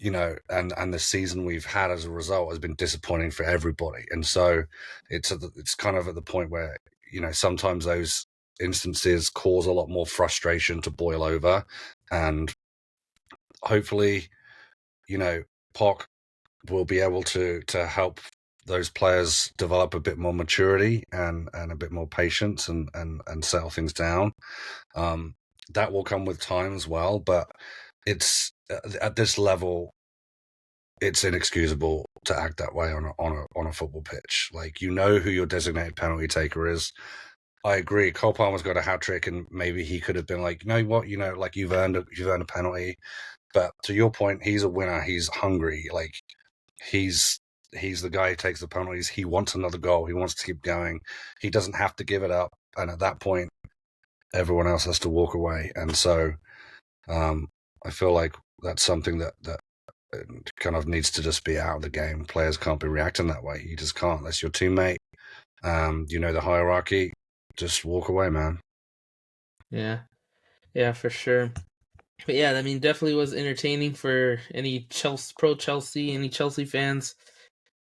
and the season we've had as a result has been disappointing for everybody, and so it's kind of at the point where sometimes those instances cause a lot more frustration to boil over, and hopefully, Poch will be able to help those players develop a bit more maturity and a bit more patience and settle things down. That will come with time as well, but it's at this level, it's inexcusable to act that way on a football pitch. Like, who your designated penalty taker is. I agree. Cole Palmer's got a hat trick, and maybe he could have been like, you know what, like you've earned a penalty. But to your point, he's a winner. He's hungry. Like he's the guy who takes the penalties. He wants another goal. He wants to keep going. He doesn't have to give it up. And at that point, everyone else has to walk away. And so, I feel like that's something that kind of needs to just be out of the game. Players can't be reacting that way. You just can't. That's your teammate. The hierarchy. Just walk away, man. Yeah, for sure. But yeah, I mean, definitely was entertaining for any any Chelsea fans.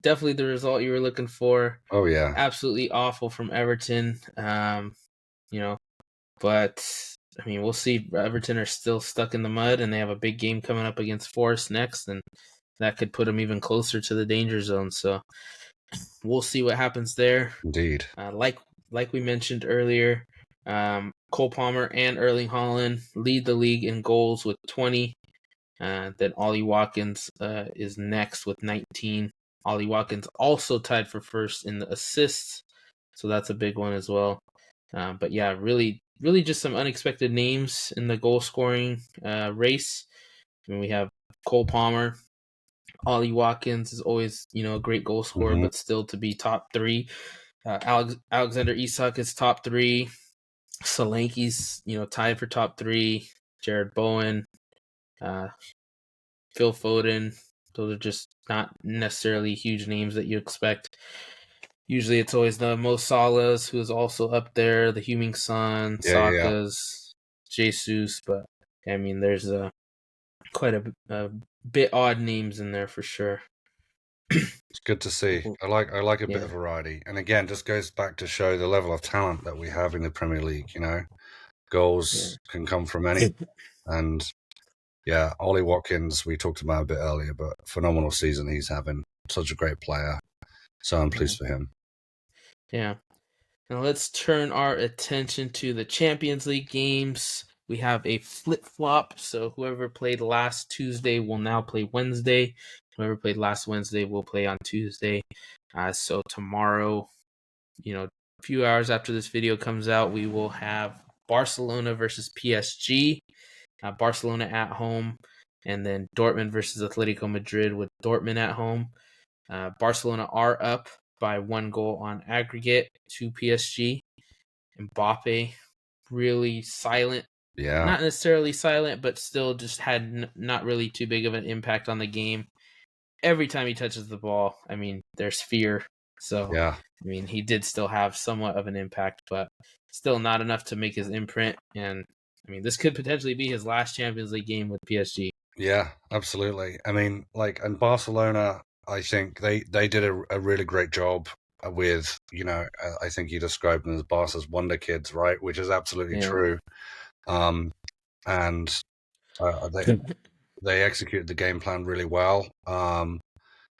Definitely the result you were looking for. Oh yeah. Absolutely awful from Everton. But I mean, we'll see. Everton are still stuck in the mud, and they have a big game coming up against Forest next, and that could put them even closer to the danger zone. So we'll see what happens there. Indeed. Like we mentioned earlier, Cole Palmer and Erling Haaland lead the league in goals with 20. Then Ollie Watkins is next with 19. Ollie Watkins also tied for first in the assists, so that's a big one as well. But yeah, really just some unexpected names in the goal scoring race. I mean, we have Cole Palmer. Ollie Watkins is always, a great goal scorer, but still to be top three. Alexander Isak is top three. Solanke's, tied for top three. Jared Bowen, Phil Foden. Those are just not necessarily huge names that you expect. Usually it's always the Mo Salahs, who is also up there, the Heung-min Son, Yeah. Saka's. Jesus, but I mean, there's quite a bit odd names in there for sure. It's good to see. I like a bit Yeah, of variety, and again, just goes back to show the level of talent that we have in the Premier League. yeah, Goals can come from any, and yeah, Ollie Watkins we talked about a bit earlier, but phenomenal season he's having. Such a great player, so I'm yeah, pleased for him. yeah. Now let's turn our attention to the Champions League games. We have a flip flop, so whoever played last Tuesday will now play Wednesday. Whoever played last Wednesday will play on Tuesday. So tomorrow, a few hours after this video comes out, we will have Barcelona versus PSG. Barcelona at home, and then Dortmund versus Atletico Madrid with Dortmund at home. Barcelona are up by 1 goal on aggregate to PSG. Mbappe really silent, Yeah, not necessarily silent, but still just had not really too big of an impact on the game. Every time he touches the ball, I mean, there's fear. So, yeah, I mean, he did still have somewhat of an impact, but still not enough to make his imprint. And I mean, this could potentially be his last Champions League game with PSG. yeah, absolutely. I mean, and Barcelona, I think they did a really great job with, I think you described them as Barca's wonder kids, right? Which is absolutely Yeah. true. Um, and they executed the game plan really well.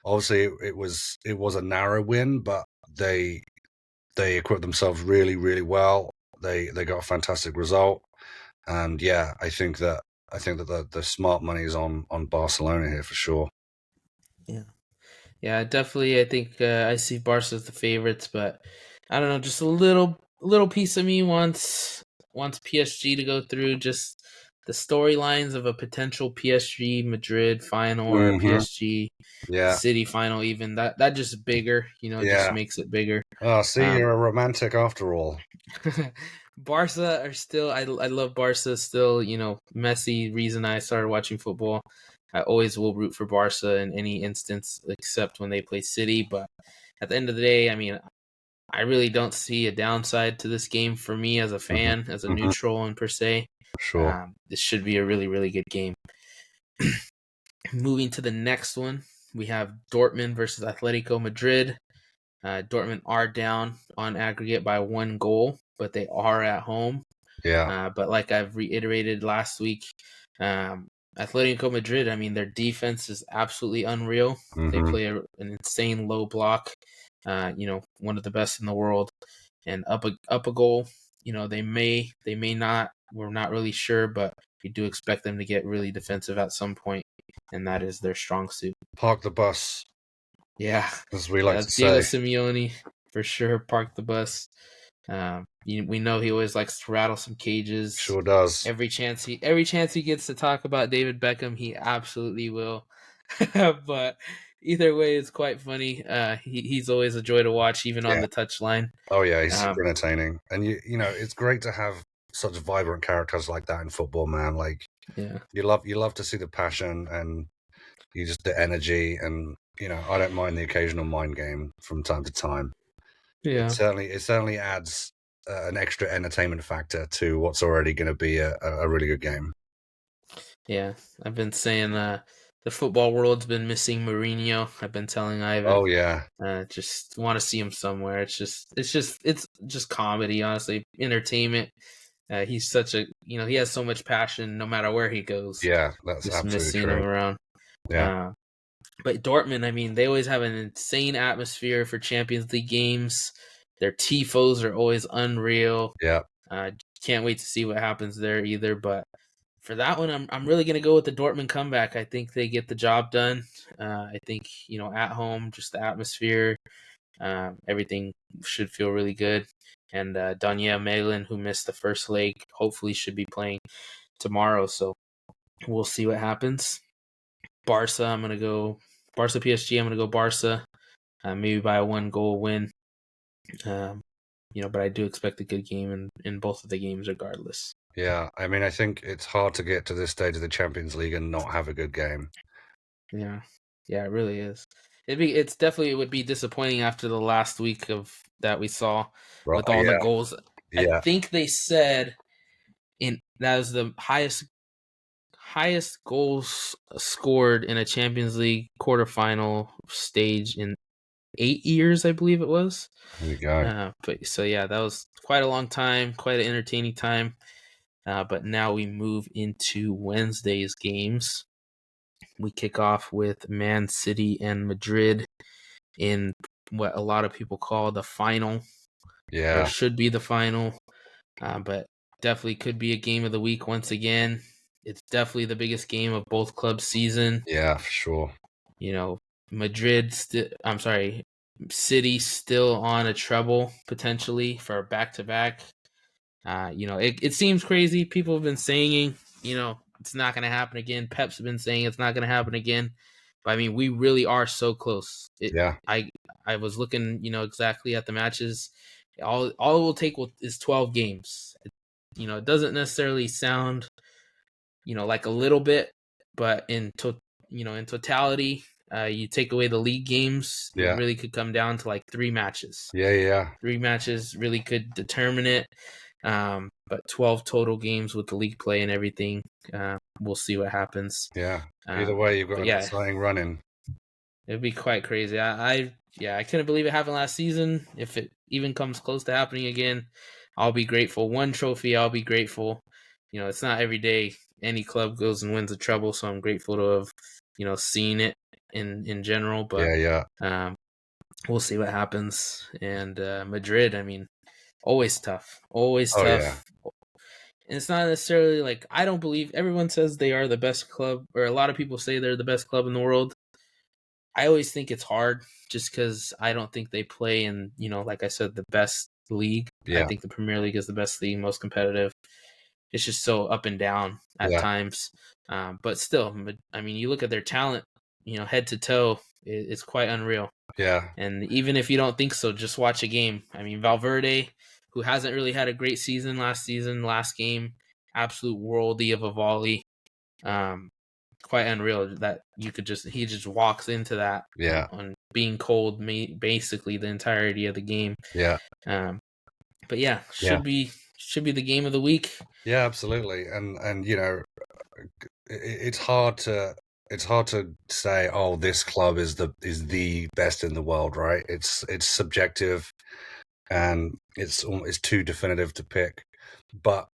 Obviously, it was a narrow win, but they equipped themselves really, really well. They got a fantastic result, and yeah, I think that the smart money is on Barcelona here for sure. Yeah. Yeah, definitely. I think I see Barca as the favorites, but I don't know. Just a little piece of me wants PSG to go through. Just the storylines of a potential PSG Madrid final or a Hmm. PSG Yeah, City final, even that just bigger. Just yeah. makes it bigger. Oh, see, Um, you're a romantic after all. Barca are still. I love Barca still. Messi. Reason I started watching football. I always will root for Barca in any instance, except when they play City. But at the end of the day, I mean, I really don't see a downside to this game for me as a Hmm. fan, as a Hmm. neutral, and per se. Sure. This should be a really, really good game. Moving to the next one, we have Dortmund versus Atletico Madrid. Dortmund are down on aggregate by 1 goal, but they are at home. Yeah. But like I've reiterated last week, um, Atletico Madrid, I mean, their defense is absolutely unreal. They Hmm. play an insane low block, one of the best in the world, and up a goal. They may not. We're not really sure, but we do expect them to get really defensive at some point, and that is their strong suit. Park the bus, Yeah, as we yeah, like to that's Diego say. Simeone for sure. Park the bus. We know he always likes to rattle some cages. Sure does. Every chance he gets to talk about David Beckham, he absolutely will. But either way, it's quite funny. He's always a joy to watch, even on Yeah. the touchline. Oh yeah, he's Um, super entertaining, and it's great to have such vibrant characters like that in football, man. Like yeah, you love to see the passion and you just the energy, and I don't mind the occasional mind game from time to time. It yeah, certainly it certainly adds an extra entertainment factor to what's already going to be a really good game. yeah. I've been saying the football world's been missing Mourinho. I've been telling Ivan. Oh yeah, Just want to see him somewhere. It's just comedy, honestly, entertainment. He's such he has so much passion no matter where he goes. yeah, that's Just miss absolutely seeing him true. around. Yeah, Uh, but Dortmund, I mean, they always have an insane atmosphere for Champions League games. Their tifos are always unreal. yeah, Uh, can't wait to see what happens there either. But for that one, I'm really gonna go with the Dortmund comeback. I think they get the job done. I think at home, just the atmosphere, everything should feel really good. And Daniel Malin, who missed the first leg, hopefully should be playing tomorrow. So we'll see what happens. Barca, I'm gonna go Barca PSG. I'm gonna go Barca, maybe by a 1 goal win. Um, but I do expect a good game in both of the games, regardless. yeah. I mean, I think it's hard to get to this stage of the Champions League and not have a good game. Yeah, yeah, it really is. It would be disappointing after the last week of that we saw Right? with all the Yeah, goals. I yeah, think they said That was the highest goals scored in a Champions League quarterfinal stage in 8 years, I believe it was. There we go. But so yeah, that was quite a long time, quite an entertaining time. But now we move into Wednesday's games. We kick off with Man City and Madrid in what a lot of people call the final, or Yeah, should be the final, but definitely could be a game of the week once again. It's definitely the biggest game of both clubs' season. yeah, for sure. You know, I'm sorry, City still on a treble potentially for a back-to-back. It seems crazy. People have been saying, it's not going to happen again. Pep's been saying it's not going to happen again. But I mean, we really are so close. Yeah, I was looking, exactly at the matches. All it will take is 12 games. It doesn't necessarily sound, like a little bit, but in totality, you take away the league games, it yeah, really could come down to like 3 matches. yeah, yeah, 3 matches really could determine it. But 12 total games with the league play and everything. We'll see what happens. yeah. Either way, you've got But an yeah, exciting run-in. it'd be quite crazy. I couldn't believe it happened last season. If it even comes close to happening again, I'll be grateful. One trophy, I'll be grateful. It's not every day any club goes and wins a treble, so I'm grateful to have, seen it in general. But Yeah, yeah. we'll see what happens. And Madrid, I mean, always tough. Always Oh, yeah, tough. And it's not necessarily like, I don't believe everyone says they are the best club, or a lot of people say they're the best club in the world. I always think it's hard just because I don't think they play in, like I said, the best league. I yeah, think the Premier League is the best league, most competitive. It's just so up and down at yeah, times. But still, I mean, you look at their talent, head to toe, it's quite unreal. yeah, And even if you don't think so, just watch a game. I mean, Valverde, who hasn't really had a great season, last game, absolute worldie of a volley. Quite unreal that he just walks into that yeah, on being cold basically the entirety of the game. yeah, But yeah, yeah, should be the game of the week. yeah, absolutely. And it's hard to say, oh, this club is the best in the world, right? It's subjective, and it's too definitive to pick. But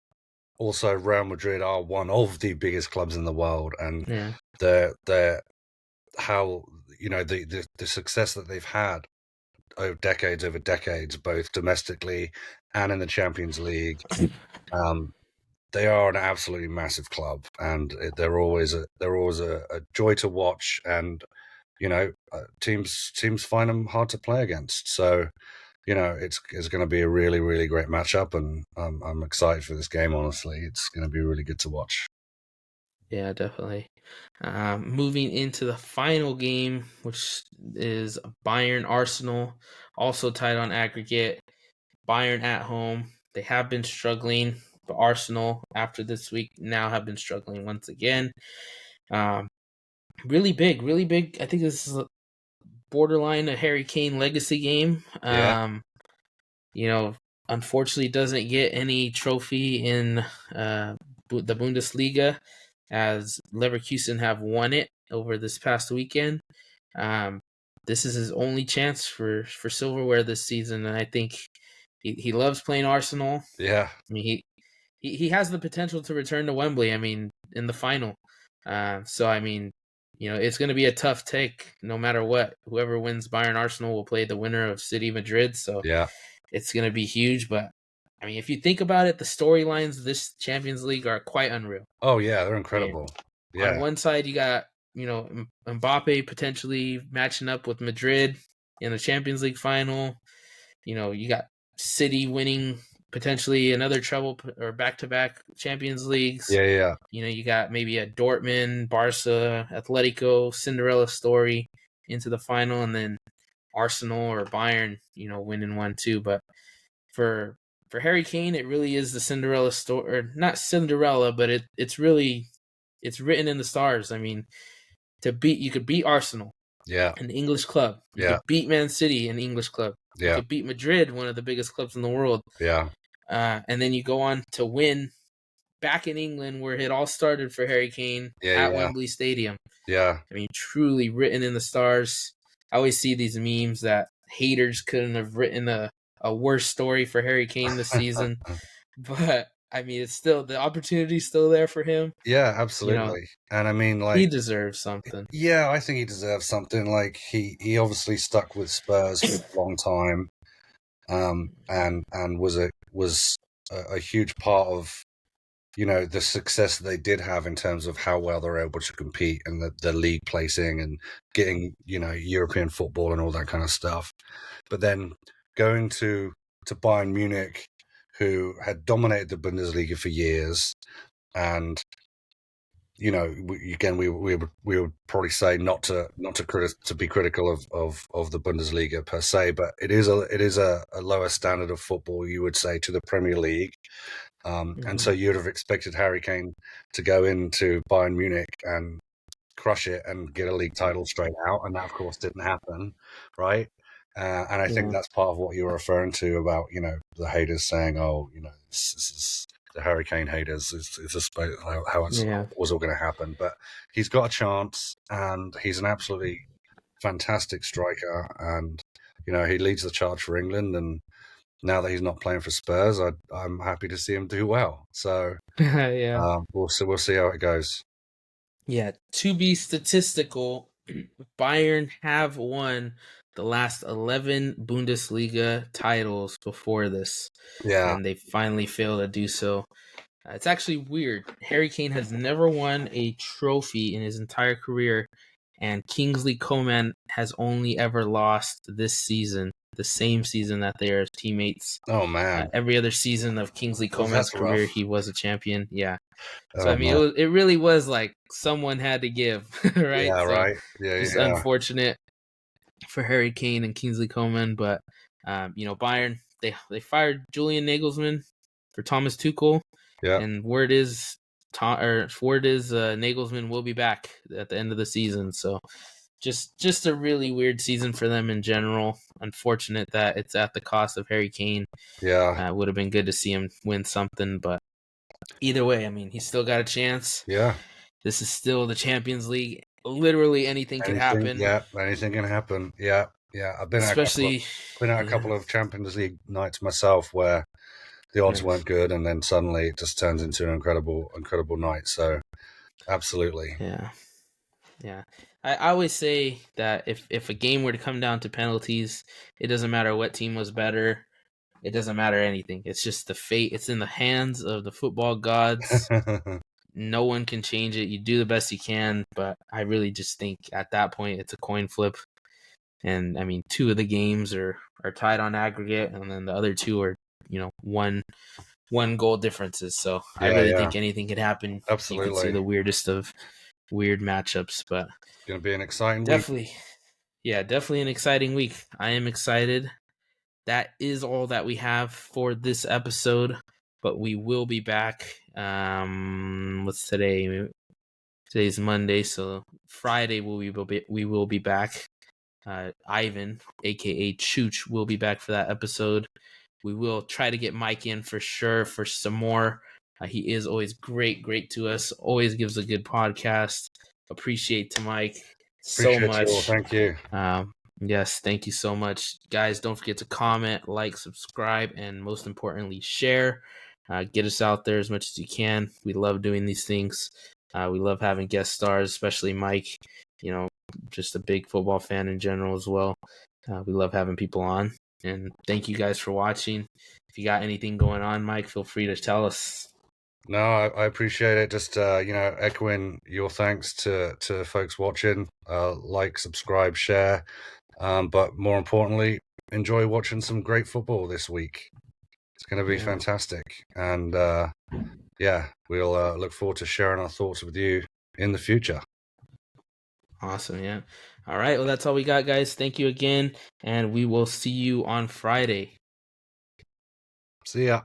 also, Real Madrid are one of the biggest clubs in the world, and Yeah, they're how the success that they've had over decades, both domestically and in the Champions League. They are an absolutely massive club, and they're always a joy to watch. And teams find them hard to play against. So it's going to be a really, really great matchup, and I'm excited for this game. Honestly, it's going to be really good to watch. yeah, definitely. Moving into the final game, which is Bayern Arsenal, also tied on aggregate. Bayern at home. They have been struggling, but Arsenal, after this week, now have been struggling once again. Um, really big, really big. I think this is a borderline a Harry Kane legacy game. Yeah, Unfortunately, doesn't get any trophy in the Bundesliga, as Leverkusen have won it over this past weekend. Um, this is his only chance for silverware this season, and I think he loves playing Arsenal. yeah, I mean, he has the potential to return to Wembley. I mean, in the final. So I mean, it's going to be a tough take no matter what. Whoever wins Bayern Arsenal will play the winner of City Madrid. So yeah. it's going to be huge. But I mean, if you think about it, the storylines of this Champions League are quite unreal. Oh yeah, they're I mean, incredible. on Yeah, one side, you got Mbappe potentially matching up with Madrid in the Champions League final. You got City winning potentially another treble or back-to-back Champions Leagues. yeah, yeah, You got maybe a Dortmund, Barca, Atletico Cinderella story into the final, and then Arsenal or Bayern, winning one too. But for Harry Kane, it really is the Cinderella story, or not Cinderella, but it's written in the stars. I mean, you could beat Arsenal, yeah, an English club. You yeah, could beat Man City, an English club. You yeah, could beat Madrid, one of the biggest clubs in the world. yeah, And then you go on to win back in England where it all started for Harry Kane at Yeah. Wembley Stadium. Yeah. I mean, truly written in the stars. I always see these memes that haters couldn't have written a worse story for Harry Kane this season. But I mean, it's still, the opportunity's still there for him. Yeah, You know, absolutely. And I mean, he like, deserves something. yeah, I think he deserves something. Like, he obviously stuck with Spurs for a long time, and was a huge part of, you know, the success that they did have in terms of how well they're able to compete and the league placing and getting, you know, European football and all that kind of stuff. But then going to Bayern Munich, who had dominated the Bundesliga for years, and you know, we would probably say not to be critical of the Bundesliga per se, but it is a lower standard of football, you would say, to the Premier League. And so you'd have expected Harry Kane to go into Bayern Munich and crush it and get a league title straight out, and that of course didn't happen, right? And I think that's part of what you were referring to about, you know, the haters saying, "Oh, you know, this is the Hurricane haters. It's just how it was all going to happen." But he's got a chance, and he's an absolutely fantastic striker, and you know, he leads the charge for England. And now that he's not playing for Spurs, I'm happy to see him do well. So we'll see how it goes. Yeah, to be statistical, Bayern have won the last 11 Bundesliga titles before this. Yeah. And they finally failed to do so. It's actually weird. Harry Kane has never won a trophy in his entire career, and Kingsley Coman has only ever lost this season, the same season that they are teammates. Oh man! Every other season of Kingsley Coman's career, rough. he was a champion. Yeah. So Oh, I mean, it really was like someone had to give, right? Yeah, So right. Yeah, just yeah. unfortunate for Harry Kane and Kingsley Coman, but you know, Bayern, they fired Julian Nagelsmann for Thomas Tuchel, Yeah. and word is Nagelsmann will be back at the end of the season. So just a really weird season for them in general. Unfortunate that it's at the cost of Harry Kane. Yeah. Would have been good to see him win something, but either way, I mean, he's still got a chance. Yeah. This is still the Champions League. Literally anything could happen. Yeah, anything can happen. Yeah, yeah. I've been at a couple of Champions League nights myself where the odds weren't good, and then suddenly it just turns into an incredible night. So, absolutely. Yeah, yeah. I always say that if a game were to come down to penalties, it doesn't matter what team was better. It doesn't matter anything. It's just the fate. It's in the hands of the football gods. No one can change it. You do the best you can, but I really just think at that point it's a coin flip. And I mean, 2 of the games are tied on aggregate, and then the other 2 are, you know, one goal differences. So I really think anything could happen. Absolutely. You can see the weirdest of weird matchups, but it's going to be an exciting definitely, week. Yeah, definitely an exciting week. I am excited. That is all that we have for this episode, but we will be back. What's today? Today's Monday, so Friday we will be back. Ivan, aka Chooch, will be back for that episode. We will try to get Mike in for sure for some more. He is always great to us. Always gives a good podcast. Appreciate to Mike so much. You all. Thank you. Yes, thank you so much, guys. Don't forget to comment, like, subscribe, and most importantly, share. Get us out there as much as you can. We love doing these things. We love having guest stars, especially Mike. You know, just a big football fan in general as well. We love having people on. And thank you guys for watching. If you got anything going on, Mike, feel free to tell us. No, I appreciate it. Just you know, echoing your thanks to folks watching. Like, subscribe, share. But more importantly, enjoy watching some great football this week. It's going to be fantastic. And yeah, we'll look forward to sharing our thoughts with you in the future. Awesome, yeah. All right, well, that's all we got, guys. Thank you again, and we will see you on Friday. See ya.